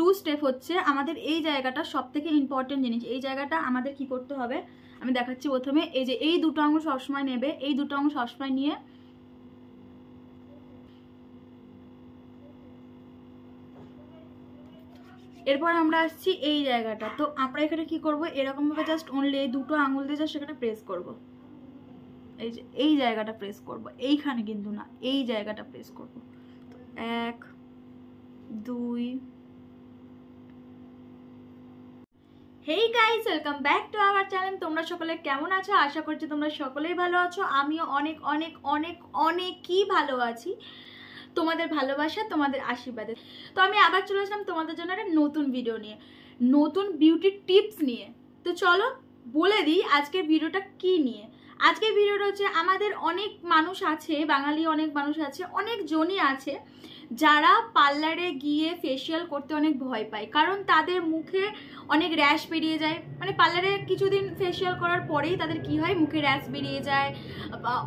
Two step হচ্ছে আমাদের এই জায়গাটা সবথেকে ইম্পর্টেন্ট জিনিস। এই জায়গাটা আমাদের কি করতে হবে আমি দেখাচ্ছি। প্রথমে এই যে এই দুটো আঙুল সবসময় নেবে, এই দুটো আঙুল সবসময় নিয়ে এরপর আমরা আসছি এই জায়গাটা। তো আমরা এখানে কি করব, এরকম ভাবে জাস্ট অনলি এই দুটো আঙুল দিয়ে জাস্ট এখানে প্রেস করব। এই যে এই জায়গাটা প্রেস করব, এইখানে কিন্তু না, এই জায়গাটা প্রেস করব। তো 1 2। Hey guys, welcome back to our channel. তোমরা সকলে কেমন আছো? আশা করছি তোমরা সকলেই ভালো আছো। আমিও অনেক অনেক অনেক অনেকই ভালো আছি তোমাদের ভালোবাসা, তোমাদের আশীর্বাদে। তো আমি আবার চলে আসলাম তোমাদের জন্য একটা নতুন ভিডিও নিয়ে, নতুন বিউটি টিপস নিয়ে। তো চলো বলে দিই আজকের ভিডিওটা কি নিয়ে। আজকের ভিডিওটা হচ্ছে আমাদের অনেক মানুষ আছে, বাঙালি অনেক মানুষ আছে, অনেক জনই আছে যারা পার্লারে গিয়ে ফেসিয়াল করতে অনেক ভয় পায়, কারণ তাদের মুখে অনেক র্যাশ বেরিয়ে যায়। মানে পার্লারে কিছুদিন ফেসিয়াল করার পরেই তাদের কি হয়, মুখে র্যাশ বেরিয়ে যায়,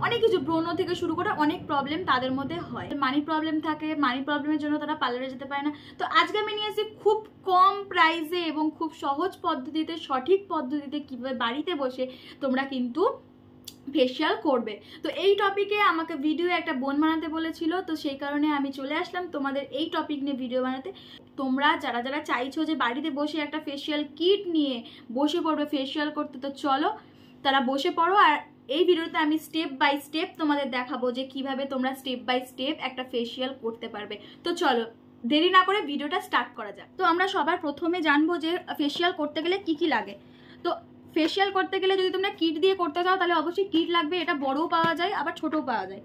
অনেক কিছু ব্রণ থেকে শুরু করে অনেক প্রবলেম তাদের মধ্যে হয়। মানি প্রবলেম থাকে, মানি প্রবলেমের জন্য তারা পার্লারে যেতে পারে না। তো আজকে আমি নিয়ে আসি খুব কম প্রাইসে এবং খুব সহজ পদ্ধতিতে, সঠিক পদ্ধতিতে কিভাবে বাড়িতে বসে তোমরা কিন্তু ফেসিয়াল করবে। তো এই টপিকে আমাকে ভিডিও একটা বোন বানাতে বলেছিল, তো সেই কারণে আমি চলে আসলাম তোমাদের এই টপিক নিয়ে ভিডিও বানাতে। তোমরা যারা যারা চাইছো যে বাড়িতে বসে একটা ফেসিয়াল কিট নিয়ে বসে পড়বে ফেসিয়াল করতে, তো চলো তারা বসে পড়ো। আর এই ভিডিওতে আমি স্টেপ বাই স্টেপ তোমাদের দেখাবো যে কিভাবে তোমরা স্টেপ বাই স্টেপ একটা ফেসিয়াল করতে পারবে। তো চলো দেরি না করে ভিডিওটা স্টার্ট করা যাক। তো আমরা সবার প্রথমে জানবো যে ফেসিয়াল করতে গেলে কি কি লাগে। তো ফেসিয়াল করতে গেলে যদি তোমরা কিট দিয়ে করতে চাও তাহলে অবশ্যই কিট লাগবে। এটা বড়ও পাওয়া যায় আবার ছোটও পাওয়া যায়।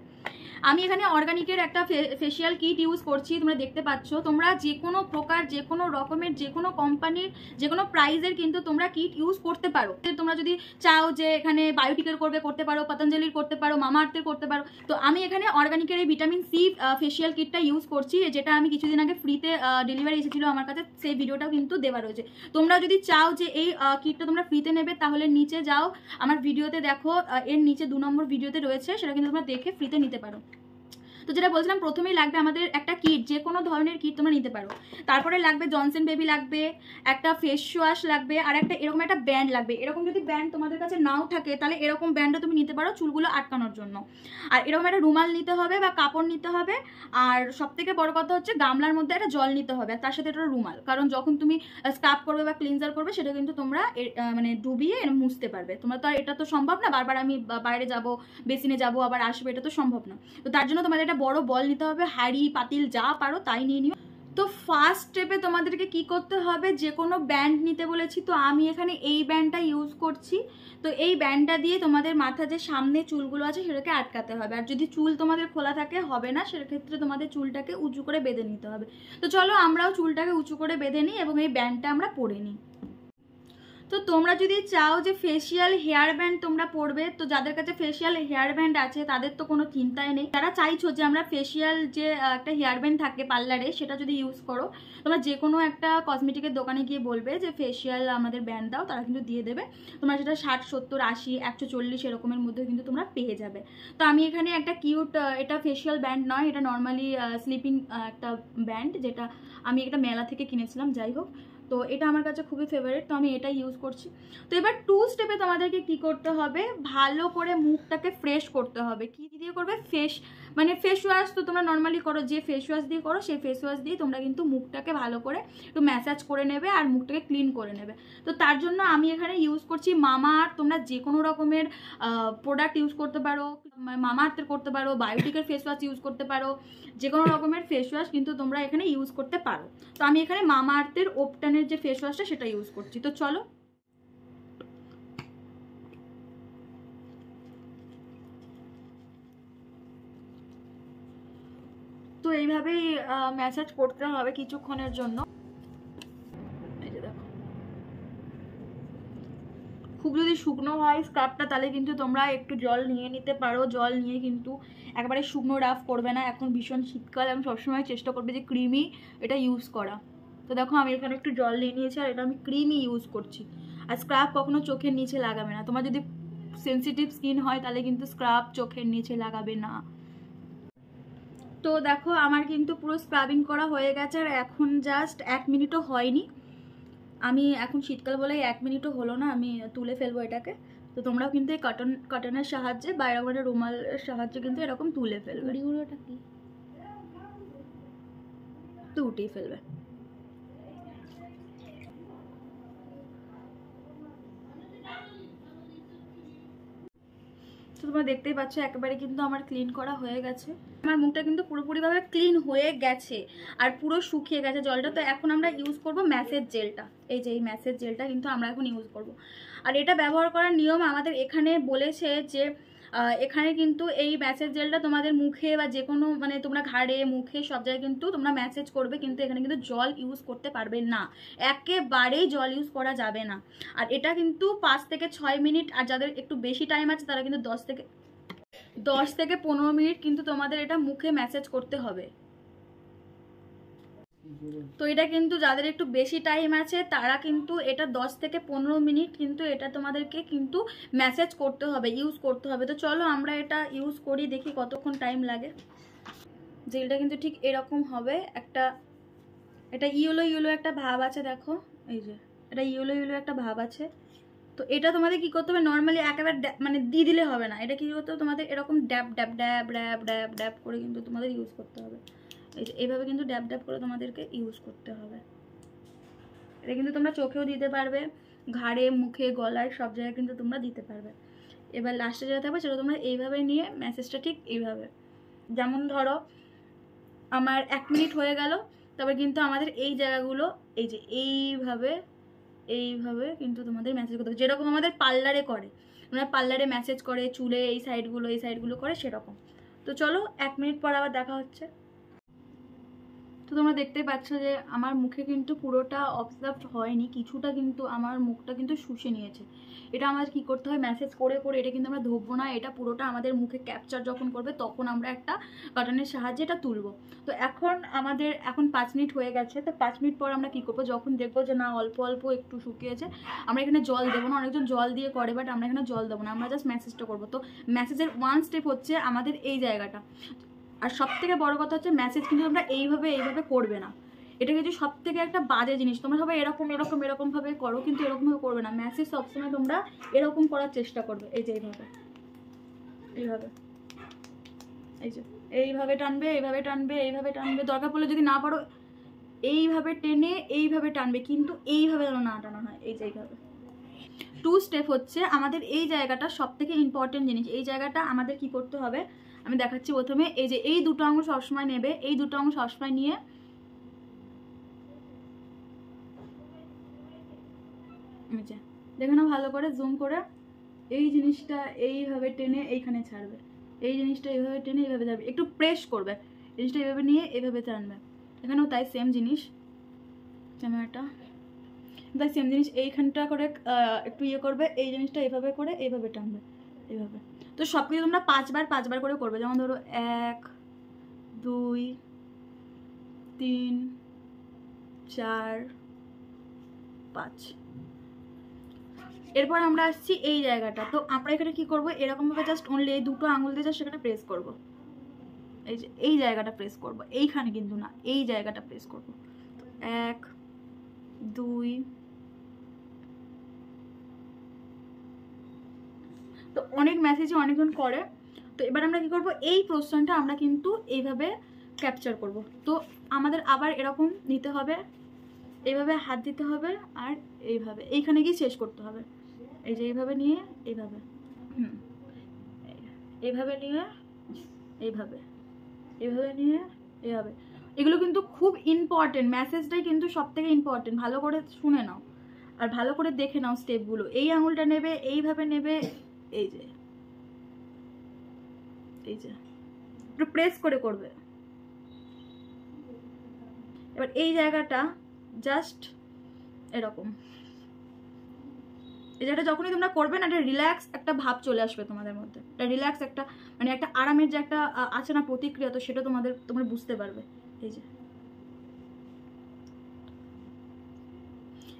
আমি এখানে অর্গানিকের একটা ফেসিয়াল কিট ইউজ করছি, তোমরা দেখতে পাচ্ছ। তোমরা যে কোনো প্রকার, যে কোনো রকমের, যে কোনো কোম্পানির, যে কোনো প্রাইজের কিন্তু তোমরা কিট ইউজ করতে পারো। তোমরা যদি চাও যে এখানে বায়োটিকের করবে করতে পারো, পতঞ্জলির করতে পারো, মামাআর্থের করতে পারো। তো আমি এখানে অর্গানিকের এই ভিটামিন সি ফেসিয়াল কিটটা ইউজ করছি, যেটা আমি কিছুদিন আগে ফ্রিতে ডেলিভারি এসেছিলো আমার কাছে, সেই ভিডিওটাও কিন্তু দেওয়া রয়েছে। তোমরা যদি চাও যে এই কিটটা তোমরা ফ্রিতে নেবে তাহলে নিচে যাও, আমার ভিডিওতে দেখো, এর নিচে 2 নম্বর ভিডিওতে রয়েছে, সেটা কিন্তু তোমরা দেখে ফ্রিতে নিতে পারো। তো যেটা বলছিলাম, প্রথমেই লাগবে আমাদের একটা কিট, যে কোনো ধরনের কিট তোমরা নিতে পারো। তারপরে লাগবে জনসন বেবি লাগবে, একটা ফেস ওয়াশ লাগবে, আর একটা এরকম একটা ব্যান্ড লাগবে। এরকম যদি ব্যান্ড তোমাদের কাছে নাও থাকে তাহলে এরকম ব্যান্ডও তুমি নিতে পারো চুলগুলো আটকানোর জন্য। আর এরকম একটা রুমাল নিতে হবে বা কাপড় নিতে হবে। আর সব থেকে বড় কথা হচ্ছে গামলার মধ্যে একটা জল নিতে হবে, তার সাথে একটা রুমাল, কারণ যখন তুমি স্ক্রাব করবে বা ক্লিনজার করবে সেটা কিন্তু তোমরা মানে ডুবিয়ে মুছতে পারবে। তোমরা তো এটা তো সম্ভব না, বারবার আমি বাইরে যাব, বেসিনে যাব, আবার আসবো, এটা তো সম্ভব না। তো তার জন্য তোমাদের একটা বড় বল নিতে হবে, হাঁড়ি পাতিল যা পারো তাই নিয়ে নিও। তো ফার্স্ট স্টেপে তোমাদেরকে কি করতে হবে, যে কোনো ব্যান্ড নিতে বলেছি, তো আমি এখানে এই ব্যান্ডটা ইউজ করছি। তো এই ব্যান্ডটা দিয়ে তোমাদের মাথা যে সামনে চুলগুলো আছে সেটাকে আটকাতে হবে। আর যদি চুল তোমাদের খোলা থাকে হবে না, সেক্ষেত্রে তোমাদের চুলটাকে উঁচু করে বেঁধে নিতে হবে। তো চলো আমরাও চুলটাকে উঁচু করে বেঁধে নিই এবং এই ব্যান্ডটা আমরা পরে নিই। তো তোমরা যদি চাও যে ফেসিয়াল হেয়ার ব্যান্ড তোমরা পরবে, তো যাদের কাছে ফেসিয়াল হেয়ার ব্যান্ড আছে তাদের তো কোনো চিন্তাই নেই। যারা চাইছো যে আমরা ফেসিয়াল যে একটা হেয়ার ব্যান্ড থাকে পার্লারে সেটা যদি ইউজ করো, তোমরা যে কোনো একটা কসমেটিকের দোকানে গিয়ে বলবে যে ফেসিয়াল আমাদের ব্যান্ড দাও, তারা কিন্তু দিয়ে দেবে। তোমরা সেটা 60 70 80 140 এরকমের মধ্যে কিন্তু তোমরা পেয়ে যাবে। তো আমি এখানে একটা কিউট, এটা ফেসিয়াল ব্যান্ড নয়, এটা নর্মালি স্লিপিং একটা ব্যান্ড, যেটা আমি একটা মেলা থেকে কিনেছিলাম। যাই হোক, তো এটা আমার কাছে খুবই ফেভারিট, তো আমি এটা ইউজ করছি। তো এবার টু স্টেপে তোমাদেরকে কি করতে হবে, ভালো করে মুখটাকে ফ্রেশ করতে হবে। কি দিয়ে করবে, মানে ফেস ওয়াশ তো তোমরা নর্মালি করো, যে ফেস ওয়াশ দিয়ে করো সেই ফেস ওয়াশ দিয়ে তোমরা কিন্তু মুখটাকে ভালো করে একটু ম্যাসাজ করে নেবে আর মুখটাকে ক্লিন করে নেবে। তো তার জন্য আমি এখানে ইউজ করছি মামাআর্থ। তোমরা যে কোনো রকমের প্রোডাক্ট ইউজ করতে পারো, মামাআর্থের করতে পারো, বায়োটিকের ফেস ওয়াশ ইউজ করতে পারো, যে কোনো রকমের ফেস ওয়াশ কিন্তু তোমরা এখানে ইউজ করতে পারো। তো আমি এখানে মামাআর্থের ওপটানের যে ফেস ওয়াশটা সেটা ইউজ করছি। তো চলো তো এইভাবেই ম্যাসাজ করতে হবে কিছুক্ষণের জন্য। এই যে দেখো, খুব যদি শুকনো হয় স্ক্রাবটা তাহলে কিন্তু তোমরা একটু জল নিয়ে নিতে পারো। জল নিয়ে কিন্তু একবারে শুকনো রাফ করবে না, এখন ভীষণ শীতকাল, আমি সবসময় চেষ্টা করবে যে ক্রিমি এটা ইউজ করা। তো দেখো আমি এখানে একটু জল নিয়ে নিয়েছি আর এটা আমি ক্রিমি ইউজ করছি। আর স্ক্রাব কখনো চোখের নিচে লাগাবে না, তোমার যদি সেন্সিটিভ স্কিন হয় তাহলে কিন্তু স্ক্রাব চোখের নিচে লাগাবে না। তো দেখো আমার কিন্তু পুরো স্ক্রাবিং করা হয়ে গেছে, আর এখন জাস্ট 1 মিনিটও হয়নি। আমি এখন শীতকাল বলে 1 মিনিটও হলো না, আমি তুলে ফেলবো এটাকে। তো তোমরাও কিন্তু এই কটনের সাহায্যে বা এরকম একটা রুমালের সাহায্যে কিন্তু এরকম তুলে ফেলবে। উড়িটা কি তো উঠিয়ে ফেলবে। তো তোমরা দেখতেই পাচ্ছ একেবারে কিন্তু আমার ক্লিন করা হয়ে গেছে। আমার মুখটা কিন্তু পুরোপুরিভাবে ক্লিন হয়ে গেছে আর পুরো শুকিয়ে গেছে জলটা। তো এখন আমরা ইউজ করব ম্যাসেজ জেলটা। এই যে এই ম্যাসেজ জেলটা কিন্তু আমরা এখন ইউজ করব। আর এটা ব্যবহার করার নিয়ম আমাদের এখানে বলেছে যে এখানে কিন্তু এই ম্যাসেজ জেলটা তোমাদের মুখে বা যে কোনো মানে তোমরা ঘাড়ে মুখে সব জায়গায় কিন্তু তোমরা ম্যাসেজ করবে, কিন্তু এখানে কিন্তু জল ইউজ করতে পারবে না, একেবারেই জল ইউজ করা যাবে না। আর এটা কিন্তু 5 থেকে 6 মিনিট, আর যাদের একটু বেশি টাইম আছে তারা কিন্তু 10 থেকে 15 মিনিট কিন্তু তোমাদের এটা মুখে ম্যাসেজ করতে হবে। তো এটা কিন্তু যাদের একটু বেশি টাইম আছে তারা কিন্তু এটা 10 থেকে 15 মিনিট কিন্তু এটা তোমাদেরকে কিন্তু ম্যাসেজ করতে হবে, ইউজ করতে হবে। তো চলো আমরা এটা ইউজ করি, দেখি কতক্ষণ টাইম লাগে। জেলটা কিন্তু ঠিক এরকম হবে, এটা ইয়েলো একটা ভাব আছে, দেখো এই যে এটা ইয়েলো একটা ভাব আছে। তো এটা তোমাদের কি করতে হবে, নর্মালি একেবারে মানে দিয়ে দিলে হবে না, এটা কি করতে হবে তোমাদের এরকম ড্যাব ড্যাব ড্যাব ড্যাব ড্যাব ড্যাব করে কিন্তু তোমাদের ইউজ করতে হবে। এই যে এইভাবে কিন্তু ড্যাব ড্যাব করে তোমাদেরকে ইউজ করতে হবে। এটা কিন্তু তোমরা চোখেও দিতে পারবে, ঘাড়ে মুখে গলায় সব জায়গায় কিন্তু তোমরা দিতে পারবে। এবার লাস্টে যেটা থাকবে সেটা তোমরা এইভাবে নিয়ে ম্যাসেজটা ঠিক এইভাবে, যেমন ধরো আমার 1 মিনিট হয়ে গেল, তবে কিন্তু আমাদের এই জায়গাগুলো এই যে এইভাবে কিন্তু তোমাদের ম্যাসেজ করতে হবে, যেরকম আমাদের পার্লারে করে, মানে পার্লারে ম্যাসেজ করে চুলে এই সাইডগুলো করে সেরকম। তো চলো 1 মিনিট পর আবার দেখা হচ্ছে। তো তোমরা দেখতেই পাচ্ছ যে আমার মুখে কিন্তু পুরোটা অবজার্ভ হয়নি, কিছুটা কিন্তু আমার মুখটা কিন্তু শুষে নিয়েছে। এটা আমাদের কি করতে হয়, ম্যাসেজ করে করে এটা কিন্তু আমরা ধোবো না, এটা পুরোটা আমাদের মুখে ক্যাপচার যখন করবে তখন আমরা একটা কটনের সাহায্যে এটা তুলবো। তো এখন 5 মিনিট হয়ে গেছে। তো 5 মিনিট পর আমরা কি করবো, যখন দেখবো যে না অল্প অল্প একটু শুকিয়েছে, আমরা এখানে জল দেবো না, অনেকজন জল দিয়ে করে, বাট আমরা এখানে জল দেবো না, আমরা জাস্ট ম্যাসেজটা করবো। তো ম্যাসেজের 1 স্টেপ হচ্ছে আমাদের এই জায়গাটা। আর সব থেকে বড় কথা হচ্ছে ম্যাসেজ কিন্তু তোমরা এইভাবে করবে না, এটা কিন্তু সব থেকে একটা বাজে জিনিস। তোমরা সবাই এরকম ভাবে করো, কিন্তু এরকম ভাবে করবে না। ম্যাসেজ সবসময় তোমরা এরকম করার চেষ্টা করবে, এই যে এইভাবে এই যে এইভাবে টানবে, দরকার পড়লে যদি না পারো এইভাবে টেনে এইভাবে টানবে, কিন্তু এইভাবে যেন না টানা হয়। এই যে এইভাবে 2 স্টেপ হচ্ছে আমাদের এই জায়গাটা সব থেকে ইম্পর্টেন্ট জিনিস। এই জায়গাটা আমাদের কি করতে হবে আমি দেখাচ্ছি। প্রথমে এই যে এই দুটো আঙুল সবসময় নেবে, এই দুটো আঙুল সবসময় নিয়ে দেখে নাও ভালো করে জুম করে, এই জিনিসটা এইভাবে টেনে এইখানে ছাড়বে, এই জিনিসটা এইভাবে টেনে এইভাবে ছাড়বে, একটু প্রেস করবে, জিনিসটা এইভাবে নিয়ে এইভাবে টানবে। এখানেও তাই সেম জিনিস, ক্যামেরাটা তাই সেম জিনিস, এইখানটা করে একটু ইয়ে করবে, এই জিনিসটা এইভাবে করে এইভাবে টানবে, এইভাবে। তো সব কিছু তোমরা 5 বার করে করবে, যেমন ধরো 1 2 3 4 5। এরপর আমরা আসছি এই জায়গাটা। তো আমরা এখানে কি করবো, এরকমভাবে জাস্ট অনলি এই দুটো আঙুল দিয়ে জাস্ট এখানে প্রেস করবো, এই যে এই জায়গাটা প্রেস করবো, এইখানে কিন্তু না, এই জায়গাটা প্রেস করবো। 1 2। তো অনেক মেসেজে অনেকজন করে। তো এবার আমরা কি করব, এই প্রশ্নটা আমরা কিন্তু এইভাবে ক্যাপচার করব। তো আমাদের আবার এরকম নিতে হবে, এইভাবে হাত দিতে হবে, আর এইভাবে এইখানে গিয়ে শেষ করতে হবে। এই যে এইভাবে নিয়ে এইভাবে, এইভাবে নিয়ে এইভাবে নিয়ে এইভাবে। এগুলো কিন্তু খুব ইম্পর্টেন্ট, মেসেজটাই কিন্তু সব থেকে ইম্পর্টেন্ট। ভালো করে শুনে নাও আর ভালো করে দেখে নাও স্টেপগুলো। এই আঙুলটা নেবে, এইভাবে নেবে, এই যে একটু প্রেস করে করবে। এবার এই জায়গাটা জাস্ট এরকম, এই জায়গাটা যখনই তোমরা করবে না, একটা রিল্যাক্স একটা ভাব চলে আসবে তোমাদের মধ্যে, একটা রিল্যাক্স একটা মানে একটা আরামের যে একটা আছে না প্রতিক্রিয়া, তো সেটা তোমরা বুঝতে পারবে। এই যে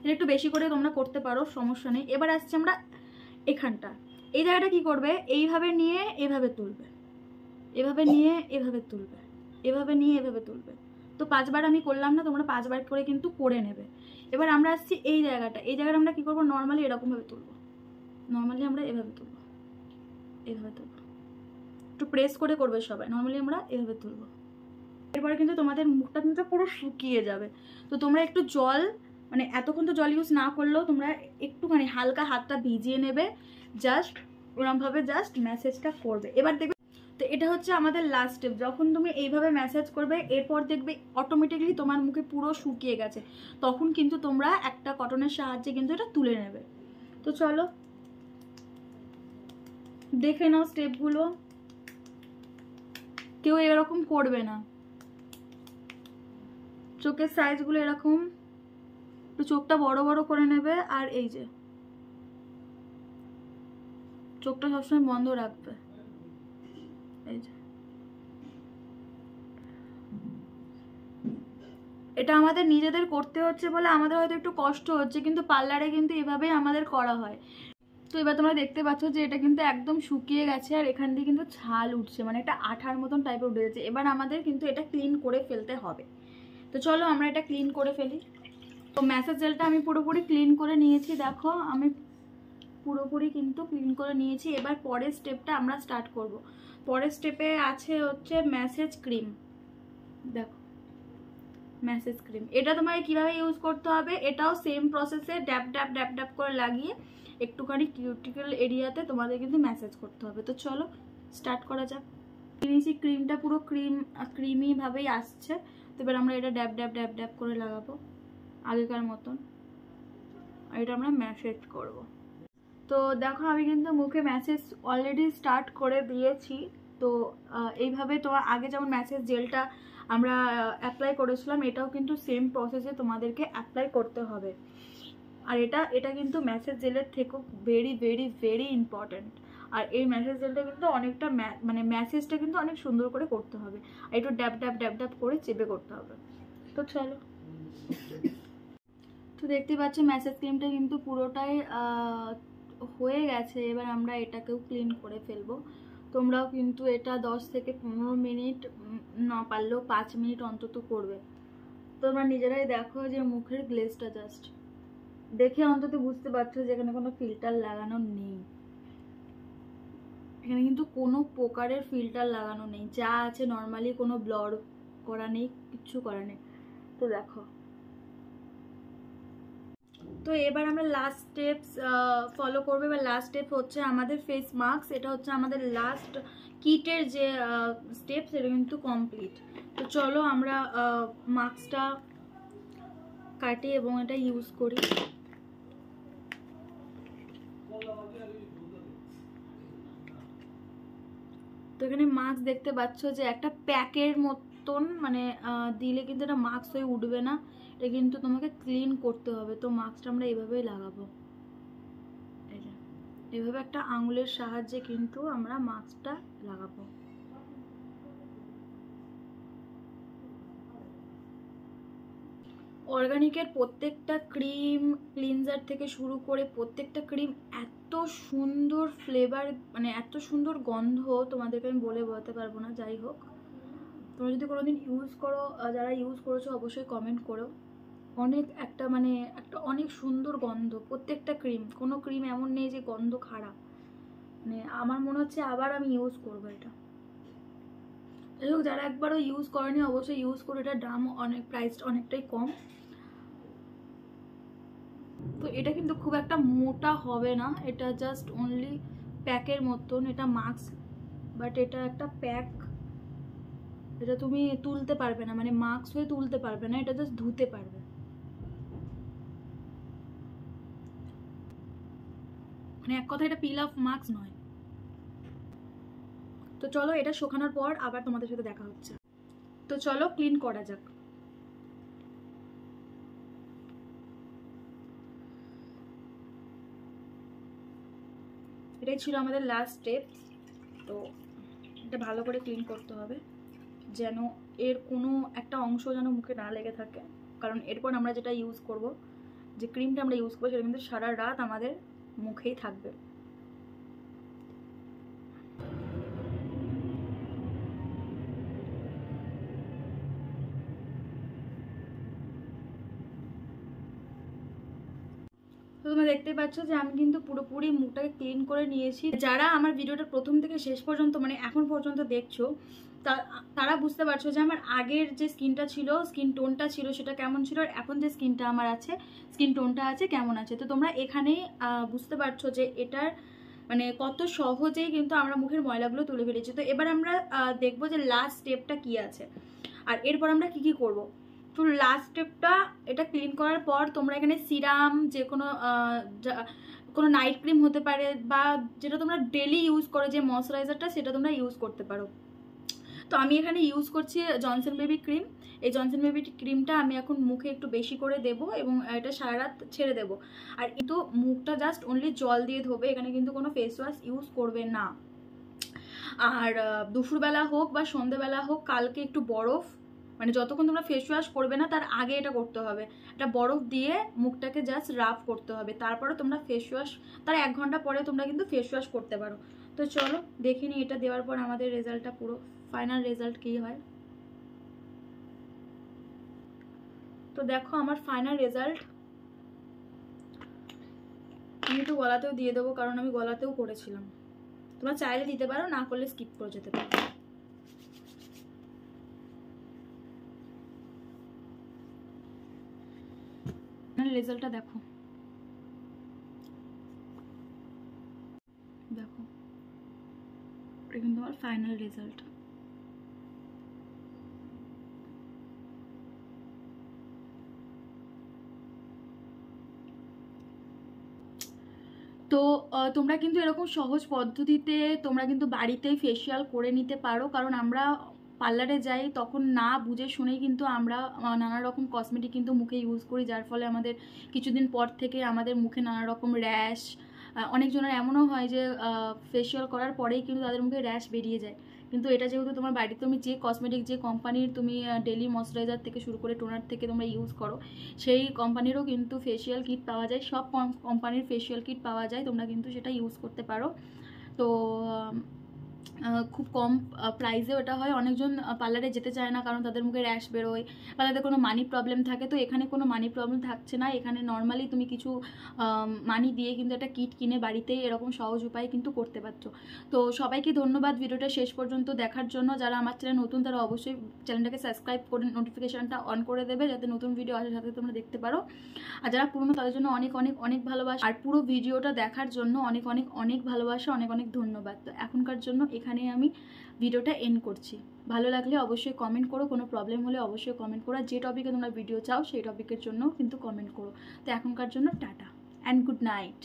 এটা একটু বেশি করে তোমরা করতে পারো, সমস্যা নেই। এবার আসছে আমরা এখানটা, এই জায়গাটা কি করবে, এইভাবে নিয়ে এভাবে তুলবে, এভাবে নিয়ে এভাবে তুলবে, এভাবে নিয়ে এভাবে তুলবে। তো 5 বার আমি করলাম না, তোমরা 5 বার করে কিন্তু করে নেবে। এবার আমরা আসছি এই জায়গাটা আমরা কি করবো, নর্মালি এরকমভাবে তুলবো, নর্মালি আমরা এভাবে তুলবো, এভাবে তুলবো, একটু প্রেস করে করবে সবাই, নর্মালি আমরা এভাবে তুলবো। এরপরে কিন্তু তোমাদের মুখটা কিন্তু পুরো শুকিয়ে যাবে। তো তোমরা একটু জল, মানে এতক্ষণ তো জল ইউজ না করলেও তোমরা একটুখানি হালকা হাতটা ভিজিয়ে নেবে, জাস্ট ওরমভাবে জাস্ট ম্যাসেজটা করবে। এবার দেখবে, তো এটা হচ্ছে আমাদের লাস্ট স্টেপ। যখন তুমি এইভাবে ম্যাসেজ করবে, এরপর দেখবে অটোমেটিকলি তোমার মুখে পুরো শুকিয়ে গেছে, তখন কিন্তু তোমরা একটা কটনের সাহায্যে কিন্তু এটা তুলে নেবে। তো চলো দেখে নাও স্টেপগুলো, কেউ এরকম করবে না। চোখের সাইজগুলো এরকম, একটু চোখটা বড় বড় করে নেবে, আর এই যে চোখটা সবসময় বন্ধ রাখবে, এই যে। এটা আমাদের নিজেদের করতে হচ্ছে বলে আমাদের হয়তো একটু কষ্ট হচ্ছে, কিন্তু পার্লারে কিন্তু এভাবেই আমাদের করা হয়। তো এবার তোমরা দেখতে পাচ্ছ যে এটা কিন্তু একদম শুকিয়ে গেছে, আর এখান দিয়ে কিন্তু ছাল উঠছে, মানে একটা আঠার মতন টাইপের উঠে গেছে। এবার আমাদের কিন্তু এটা ক্লিন করে ফেলতে হবে। তো চলো আমরা এটা ক্লিন করে ফেলি। তো ম্যাসেজ জেলটা আমি পুরোপুরি ক্লিন করে নিয়েছি, দেখো আমি পুরোপুরি কিন্তু ক্লিন করে নিয়েছি। এবার পরের স্টেপটা আমরা স্টার্ট করব। পরের স্টেপে আছে হচ্ছে ম্যাসেজ ক্রিম। দেখো ম্যাসেজ ক্রিম, এটা তোমাকে কিভাবে ইউজ করতে হবে, এটাও সেম প্রসেসে ড্যাপ ড্যাপ ড্যাপ ড্যাপ করে লাগিয়ে একটুখানি কিউটিক্যাল এরিয়াতে তোমাদের কিন্তু ম্যাসেজ করতে হবে। তো চলো স্টার্ট করা যাক। নিয়েছি ক্রিমটা, পুরো ক্রিমি ভাবেই আসছে। তো এবার আমরা এটা ড্যাপ ড্যাপ ড্যাপ ড্যাপ করে লাগাবো আগেকার মতন, আর এটা আমরা ম্যাসেজ করব। তো দেখো আমি কিন্তু মুখে ম্যাসেজ অলরেডি স্টার্ট করে দিয়েছি। তো এইভাবে তোমার আগে যেমন ম্যাসেজ জেলটা আমরা অ্যাপ্লাই করেছিলাম, এটাও কিন্তু সেম প্রসেসে তোমাদেরকে অ্যাপ্লাই করতে হবে। আর এটা কিন্তু ম্যাসেজ জেলের থেকেও ভেরি ভেরি ভেরি ইম্পর্ট্যান্ট। আর এই ম্যাসেজ জেলটা কিন্তু অনেকটা মানে ম্যাসেজটা কিন্তু অনেক সুন্দর করে করতে হবে, আর একটু ড্যাপ ড্যাপ ড্যাপ ড্যাপ করে চেপে করতে হবে। তো চলো, তো দেখতে পাচ্ছ ম্যাসেজ ক্রিমটা কিন্তু পুরোটাই হয়ে গেছে। এবার আমরা এটাকেও ক্লিন করে ফেলবো। তোমরাও কিন্তু এটা 10 থেকে 15 মিনিট, না পারলেও 5 মিনিট অন্তত করবে। তোমরা নিজেরাই দেখো যে মুখের গ্লেজটা জাস্ট দেখে অন্তত বুঝতে পারছো যে এখানে কোনো ফিল্টার লাগানো নেই। এখানে কিন্তু কোনো প্রকারের ফিল্টার লাগানো নেই, যা আছে নর্মালি, কোনো ব্লর করা নেই, কিচ্ছু করা নেই। তো দেখো, তো এবার আমরা লাস্ট স্টেপস ফলো করবো। এবার লাস্ট স্টেপ হচ্ছে আমাদের ফেস মাস্ক। এটা হচ্ছে আমাদের লাস্ট কিটের যে স্টেপ, সেটা কিন্তু কমপ্লিট। তো চলো আমরা মাস্কটা কাটি এবং এটা ইউজ করি। তো এখানে মাস্ক দেখতে পাচ্ছ যে একটা প্যাকের মতন, মানে দিলে কিন্তু এটা মাস্ক হয়ে উঠবে না, এটা কিন্তু তোমাকে ক্লিন করতে হবে। তো মাস্কটা আমরা এইভাবেই লাগাবো, এইভাবে একটা আঙুলের সাহায্যে কিন্তু আমরা মাস্কটা লাগাবো। অর্গানিকের প্রত্যেকটা ক্রিম, ক্লিনজার থেকে শুরু করে প্রত্যেকটা ক্রিম এত সুন্দর ফ্লেভার, মানে এত সুন্দর গন্ধ, তোমাদেরকে আমি বলে বোঝাতে পারবো না। যাই হোক, তোমরা যদি কোনোদিন ইউজ করো, যারা ইউজ করেছো অবশ্যই কমেন্ট করো। অনেক একটা মানে একটা অনেক সুন্দর গন্ধ প্রত্যেকটা ক্রিম, কোনো ক্রিম এমন নেই যে গন্ধ খারাপ। মানে আমার মনে হচ্ছে আবার আমি ইউজ করবো এটা। যাই হোক, যারা একবারও ইউজ করেনি অবশ্যই ইউজ করো, এটার দাম অনেক, প্রাইস অনেকটাই কম। তো এটা কিন্তু খুব একটা মোটা হবে না, এটা জাস্ট অনলি প্যাকের মতন, এটা মাস্ক, বাট এটা একটা প্যাক। এটা তুমি তুলতে পারবে না, মানে মাস্ক হয়ে তুলতে পারবে না, এটা জাস্ট ধুতে পারবে। মানে এক কথা এটা পিল অফ মাস্ক নয়। তো চলো এটা শুকানোর পর আবার তোমাদের সাথে দেখা হচ্ছে। তো চলো ক্লিন করা যাক। এটাই ছিল আমাদের লাস্ট স্টেপ। তো এটা ভালো করে ক্লিন করতে হবে, যেন এর কোনো একটা অংশ যেন মুখে না লেগে থাকে। কারণ এরপর আমরা যেটা ইউজ করব, যে ক্রিমটা আমরা ইউজ করবো, সেটা কিন্তু সারা রাত আমাদের মুখেই থাকবে। তো তোমরা দেখতে পাচ্ছ যে আমি কিন্তু পুরোপুরি মুখটাকে ক্লিন করে নিয়েছি। যারা আমার ভিডিওটা প্রথম থেকে শেষ পর্যন্ত মানে এখন পর্যন্ত দেখছো তারা বুঝতে পারছো যে আমার আগের যে স্কিনটা ছিল, স্কিন টোনটা ছিল সেটা কেমন ছিল, আর এখন যে স্কিনটা আমার আছে, স্কিন টোনটা আছে কেমন আছে। তো তোমরা এখানে বুঝতে পারছো যে এটার মানে কত সহজেই কিন্তু আমরা মুখের ময়লাগুলো তুলে ফেলেছি। তো এবার আমরা দেখবো যে লাস্ট স্টেপটা কি আছে আর এরপর আমরা কি কি করব। তো লাস্ট স্টেপটা, এটা ক্লিন করার পর তোমরা এখানে সিরাম, যে কোনো নাইট ক্রিম হতে পারে বা যেটা তোমরা ডেলি ইউজ করো যে ময়শ্চারাইজারটা, সেটা তোমরা ইউজ করতে পারো। তো আমি এখানে ইউজ করছি জনসন বেবি ক্রিম। এই জনসন বেবি ক্রিমটা আমি এখন মুখে একটু বেশি করে দেব এবং এটা সারা রাত ছেড়ে দেব। আর কিন্তু মুখটা জাস্ট অনলি জল দিয়ে ধোবে, এখানে কিন্তু কোনো ফেস ওয়াশ ইউজ করবে না। আর দুপুরবেলা হোক বা সন্ধ্যেবেলা হোক, কালকে একটু বরফ, মানে যতক্ষণ তোমরা ফেস ওয়াশ করবে না তার আগে এটা করতে হবে, এটা বরফ দিয়ে মুখটাকে জাস্ট রাফ করতে হবে, তারপরে তোমরা ফেস ওয়াশ, তার 1 ঘন্টা পরে তোমরা কিন্তু ফেস ওয়াশ করতে পারো। তো চলো দেখে নিই এটা দেওয়ার পর আমাদের রেজাল্টটা, পুরো ফাইনাল রেজাল্ট কী হয়। তো দেখো আমার ফাইনাল রেজাল্ট। আমি একটু গলাতেও দিয়ে দেবো কারণ আমি গলাতেও করেছিলাম, তোমরা চাইলে দিতে পারো, না করলে স্কিপ করে যেতে পারো। রেজাল্টটা দেখো, দেখো এটা কিন্তু আমার ফাইনাল রেজাল্ট। তো তোমরা কিন্তু এরকম সহজ পদ্ধতিতে তোমরা কিন্তু বাড়িতেই ফেসিয়াল করে নিতে পারো, কারণ আমরা পার্লারে যাই তখন না বুঝে শুনেই কিন্তু আমরা নানা রকম কসমেটিক কিন্তু মুখে ইউজ করি, যার ফলে আমাদের কিছুদিন পর থেকে আমাদের মুখে নানা রকম র্যাশ, অনেকজনের এমনও হয় যে ফেসিয়াল করার পরেই কিন্তু তাদের মুখে র্যাশ বেরিয়ে যায়। কিন্তু এটা যেহেতু তোমার বাড়িতে তুমি যে কসমেটিক, যে কোম্পানির তুমি ডেলি ময়শ্চারাইজার থেকে শুরু করে টোনার থেকে তোমরা ইউজ করো, সেই কোম্পানিরও কিন্তু ফেসিয়াল কিট পাওয়া যায়, সব কোম্পানির ফেসিয়াল কিট পাওয়া যায়, তোমরা কিন্তু সেটা ইউজ করতে পারো। তো খুব কম প্রাইসেও এটা হয়। অনেকজন পার্লারে যেতে চায় না কারণ তাদের মুখে র্যাশ বেরোয় বা তাদের কোনো মানি প্রবলেম থাকে। তো এখানে কোনো মানি প্রবলেম থাকছে না, এখানে নর্মালি তুমি কিছু মানি দিয়ে কিন্তু একটা কিট কিনে বাড়িতেই এরকম সহজ উপায় কিন্তু করতে পারছো। তো সবাইকে ধন্যবাদ ভিডিওটা শেষ পর্যন্ত দেখার জন্য। যারা আমার চ্যানেল নতুন তারা অবশ্যই চ্যানেলটাকে সাবস্ক্রাইব করে নোটিফিকেশানটা অন করে দেবে, যাতে নতুন ভিডিও আসার সাথে তোমরা দেখতে পারো। আর যারা পুরনো তাদের জন্য অনেক অনেক অনেক ভালোবাসা, আর পুরো ভিডিওটা দেখার জন্য অনেক অনেক অনেক ভালোবাসা, অনেক অনেক ধন্যবাদ। তো এখনকার জন্য এখানে আমি ভিডিওটা এন্ড করছি। ভালো লাগলে অবশ্যই কমেন্ট করো, কোনো প্রবলেম হলে অবশ্যই কমেন্ট করো, যে টপিকে তোমরা ভিডিও চাও সেই টপিকের জন্য কিন্তু কমেন্ট করো। তো এখনকার জন্য টাটা অ্যান্ড গুড নাইট।